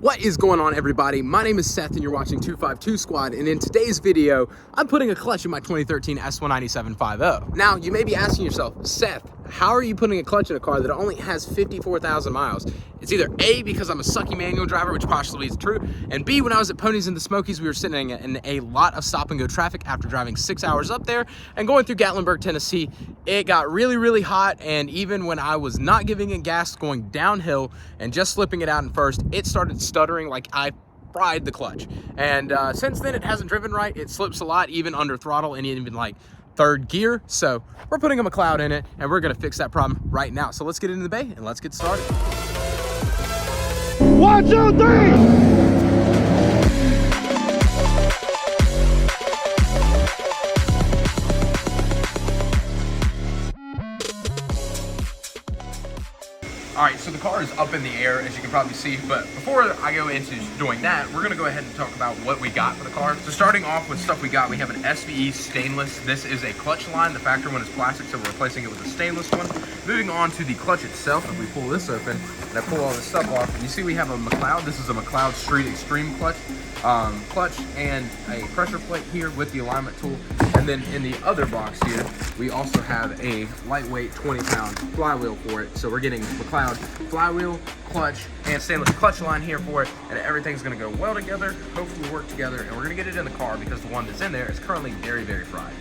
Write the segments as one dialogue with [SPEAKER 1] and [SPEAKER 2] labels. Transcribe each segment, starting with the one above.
[SPEAKER 1] What is going on, everybody? My name is Seth and you're watching 252 Squad, and in today's video I'm putting a clutch in my 2013 S197 5.0. Now you may be asking yourself, Seth, how are you putting a clutch in a car that only has 54,000 miles? It's either A, because I'm a sucky manual driver, which possibly is true, and B, when I was at Ponies in the Smokies, we were sitting in a lot of stop and go traffic after driving 6 hours up there and going through Gatlinburg, Tennessee. It got really hot, and even when I was not giving it gas going downhill and just slipping it out in first, it started stuttering like I fried the clutch. And since then it hasn't driven right. It slips a lot, even under throttle and even like third gear. So we're putting a McLeod in it and we're gonna fix that problem right now. So let's get into the bay and let's get started.
[SPEAKER 2] 1, 2, 3!
[SPEAKER 1] All right, so the car is up in the air, as you can probably see, but before I go into doing that, we're gonna go ahead and talk about what we got for the car. So starting off with stuff we got, we have an SVE stainless. This is a clutch line. The factory one is plastic, so we're replacing it with a stainless one. Moving on to the clutch itself, if we pull this open and I pull all this stuff off, you see we have a McLeod. This is a McLeod Street Extreme Clutch. Clutch and a pressure plate here with the alignment tool. And then in the other box here, we also have a lightweight 20-pound flywheel for it. So we're getting McLeod flywheel, clutch, and stainless clutch line here for it, and everything's gonna go well together, hopefully work together, and we're gonna get it in the car because the one that's in there is currently very fried.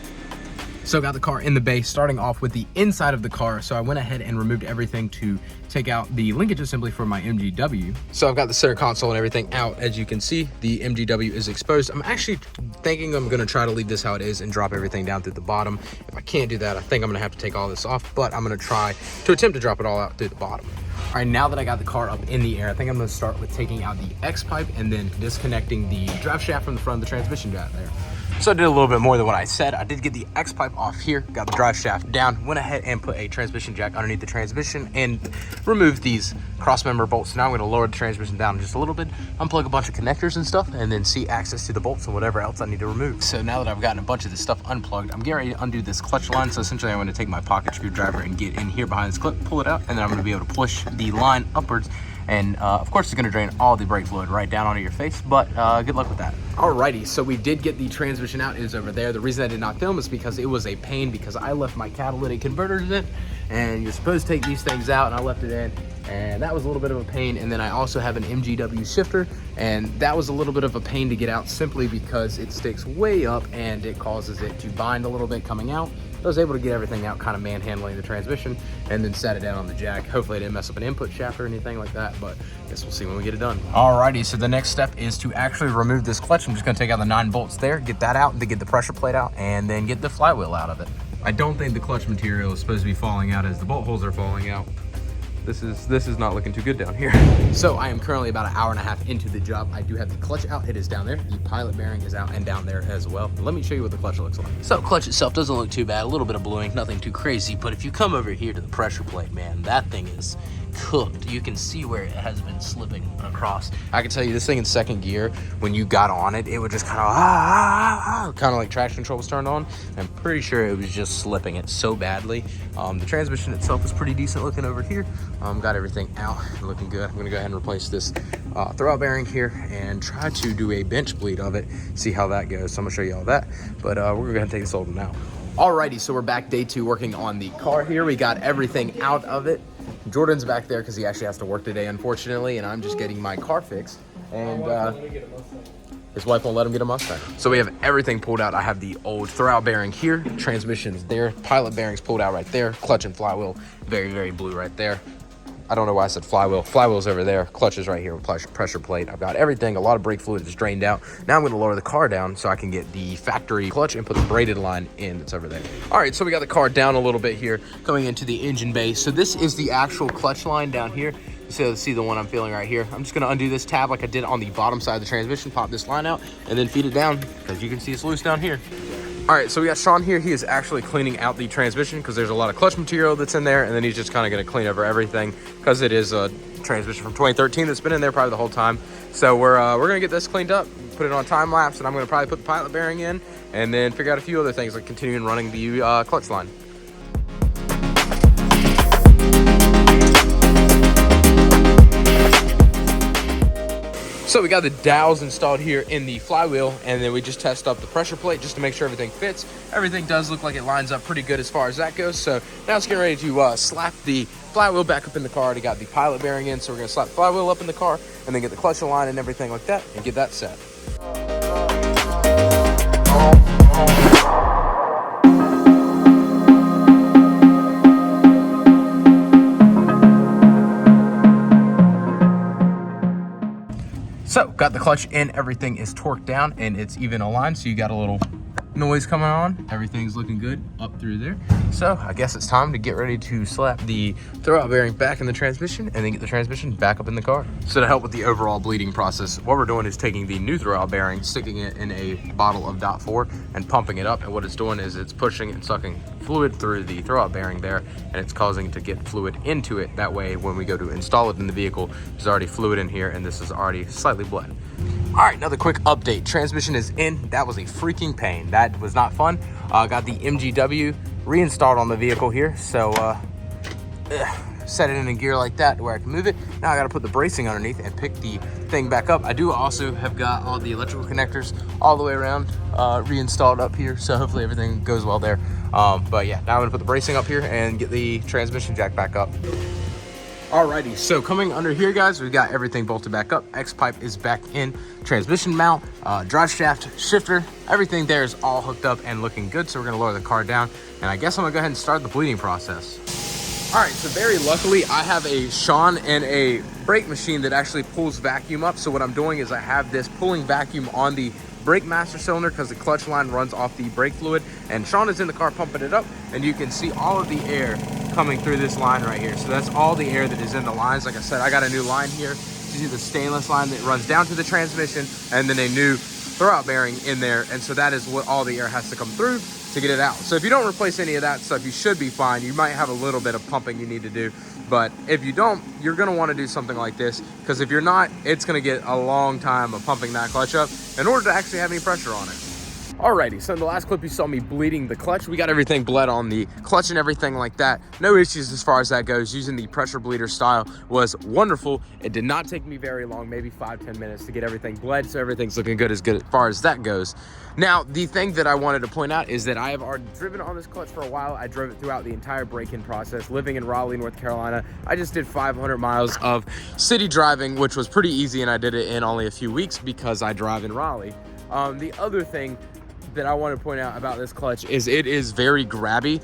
[SPEAKER 1] So got the car in the bay, starting off with the inside of the car. So I went ahead and removed everything to take out the linkage assembly for my MGW. So I've got the center console and everything out. As you can see, the MGW is exposed. I'm actually thinking I'm gonna try to leave this how it is and drop everything down through the bottom. If I can't do that, I think I'm gonna have to take all this off, but I'm gonna try to attempt to drop it all out through the bottom. All right, now that I got the car up in the air, I think I'm gonna start with taking out the X pipe and then disconnecting the drive shaft from the front of the transmission jack there. So I did a little bit more than what I said. I did get the X pipe off here, got the drive shaft down, went ahead and put a transmission jack underneath the transmission and removed these cross member bolts. So now I'm gonna lower the transmission down just a little bit, unplug a bunch of connectors and stuff, and then see access to the bolts and whatever else I need to remove. So now that I've gotten a bunch of this stuff unplugged, I'm getting ready to undo this clutch line. So essentially I'm gonna take my pocket screwdriver and get in here behind this clip, pull it out, and then I'm gonna be able to push the line upwards. And of course it's gonna drain all the brake fluid right down onto your face, but good luck with that. Alrighty, so we did get the transmission out. It is over there. The reason I did not film is because it was a pain because I left my catalytic converters in, and you're supposed to take these things out, and I left it in, and that was a little bit of a pain. And then I also have an MGW shifter, and that was a little bit of a pain to get out simply because it sticks way up and it causes it to bind a little bit coming out. I was able to get everything out, kind of manhandling the transmission, and then sat it down on the jack. Hopefully I didn't mess up an input shaft or anything like that, but I guess we'll see when we get it done. Alrighty, so the next step is to actually remove this clutch. I'm just gonna take out the 9 bolts there, get that out, to get the pressure plate out, and then get the flywheel out of it. I don't think the clutch material is supposed to be falling out as the bolt holes are falling out. This is not looking too good down here. So I am currently about 1.5 hours into the job. I do have the clutch out, it is down there. The pilot bearing is out and down there as well. Let me show you what the clutch looks like. So clutch itself doesn't look too bad, a little bit of bluing, nothing too crazy, but if you come over here to the pressure plate, man, that thing is cooked. You can see where it has been slipping across. I can tell you this thing in second gear, when you got on it, it would just kind of kind of like traction control was turned on. I'm pretty sure it was just slipping it so badly. The transmission itself is pretty decent looking over here. Got everything out, looking good. I'm gonna go ahead and replace this throwout bearing here and try to do a bench bleed of it, see how that goes. So I'm gonna show you all that, but we're gonna go ahead and take this over now. Alrighty, so we're back day 2 working on the car here. We got everything out of it. Jordan's back there because he actually has to work today, unfortunately, and I'm just getting my car fixed. And his wife won't let him get a Mustang. So we have everything pulled out. I have the old throwout bearing here, transmission's there, pilot bearings pulled out right there, clutch and flywheel, very blue right there. I don't know why I said flywheel. Flywheel's over there. Clutch is right here with pressure plate. I've got everything. A lot of brake fluid is drained out. Now I'm going to lower the car down so I can get the factory clutch and put the braided line in that's over there. All right, so we got the car down a little bit here, coming into the engine bay. So this is the actual clutch line down here. So see the one I'm feeling right here. I'm just going to undo this tab like I did on the bottom side of the transmission, pop this line out, and then feed it down because you can see it's loose down here. All right, so we got Sean here. He is actually cleaning out the transmission because there's a lot of clutch material that's in there, and then he's just kind of going to clean over everything because it is a transmission from 2013 that's been in there probably the whole time. So we're going to get this cleaned up, put it on time lapse, and I'm going to probably put the pilot bearing in and then figure out a few other things like continuing running the clutch line. So we got the dowels installed here in the flywheel, and then we just test up the pressure plate just to make sure everything fits. Everything does look like it lines up pretty good as far as that goes. So now it's getting ready to slap the flywheel back up in the car. Already got the pilot bearing in, so we're gonna slap the flywheel up in the car and then get the clutch aligned and everything like that and get that set. So got the clutch in, everything is torqued down and it's even aligned, so you got a little noise coming on. Everything's looking good up through there. So I guess it's time to get ready to slap the throwout bearing back in the transmission and then get the transmission back up in the car. So to help with the overall bleeding process, what we're doing is taking the new throwout bearing, sticking it in a bottle of .4 and pumping it up. And what it's doing is it's pushing and sucking fluid through the throwout bearing there, and it's causing it to get fluid into it. That way, when we go to install it in the vehicle, there's already fluid in here and this is already slightly bled. All right, another quick update. Transmission is in. That was a freaking pain. That was not fun. Got the MGW reinstalled on the vehicle here. So set it in a gear like that where I can move it. Now I got to put the bracing underneath and pick the thing back up. I do also have got all the electrical connectors all the way around reinstalled up here. So hopefully everything goes well there. But yeah, now I'm gonna put the bracing up here and get the transmission jack back up. Alrighty, so coming under here, guys, we've got everything bolted back up. X-pipe is back in, transmission mount, drive shaft, shifter, everything there is all hooked up and looking good. So we're gonna lower the car down, and I guess I'm gonna go ahead and start the bleeding process. All right, so very luckily, I have a Sean and a brake machine that actually pulls vacuum up. So what I'm doing is I have this pulling vacuum on the brake master cylinder because the clutch line runs off the brake fluid, and Sean is in the car pumping it up, and you can see all of the air coming through this line right here. So that's all the air that is in the lines. Like I said, I got a new line here. You see the stainless line that runs down to the transmission, and then a new throwout bearing in there, and so that is what all the air has to come through to get it out. So if you don't replace any of that stuff, you should be fine. You might have a little bit of pumping you need to do, but if you don't, you're gonna wanna do something like this, because if you're not, it's gonna get a long time of pumping that clutch up in order to actually have any pressure on it. Alrighty, so in the last clip you saw me bleeding the clutch. We got everything bled on the clutch and everything like that. No issues as far as that goes. Using the pressure bleeder style was wonderful. It did not take me very long, maybe 5-10 minutes to get everything bled, so everything's looking good as far as that goes. Now, the thing that I wanted to point out is that I have already driven on this clutch for a while. I drove it throughout the entire break-in process. Living in Raleigh, North Carolina, I just did 500 miles of city driving, which was pretty easy, and I did it in only a few weeks because I drive in Raleigh. The other thing that I want to point out about this clutch is it is very grabby.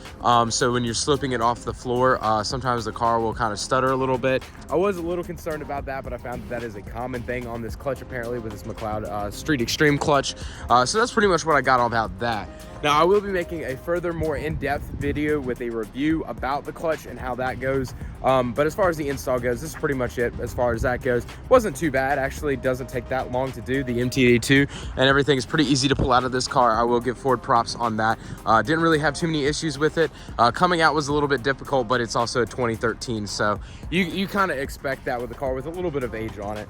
[SPEAKER 1] So when you're slipping it off the floor, sometimes the car will kind of stutter a little bit. I was a little concerned about that, but I found that is a common thing on this clutch apparently with this McLeod Street Extreme Clutch. So that's pretty much what I got about that. Now I will be making a further more in-depth video with a review about the clutch and how that goes. But as far as the install goes, this is pretty much it as far as that goes. Wasn't too bad, actually doesn't take that long to do. The MTD2 and everything is pretty easy to pull out of this car. I will give Ford props on that. Didn't really have too many issues with it. Coming out was a little bit difficult, but it's also a 2013, so you kind of expect that with a car with a little bit of age on it.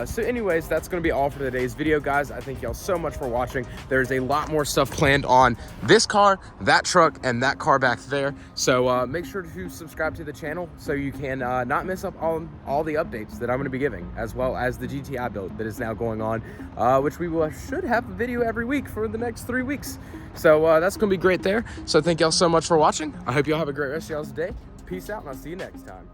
[SPEAKER 1] So anyways, that's going to be all for today's video, guys. I thank y'all so much for watching. There's a lot more stuff planned on this car, that truck, and that car back there. So make sure to subscribe to the channel so you can not miss up all the updates that I'm going to be giving, as well as the GTI build that is now going on, which should have a video every week for the next 3 weeks. So that's going to be great there. So thank y'all so much for watching. I hope y'all have a great rest of y'all's day. Peace out, and I'll see you next time.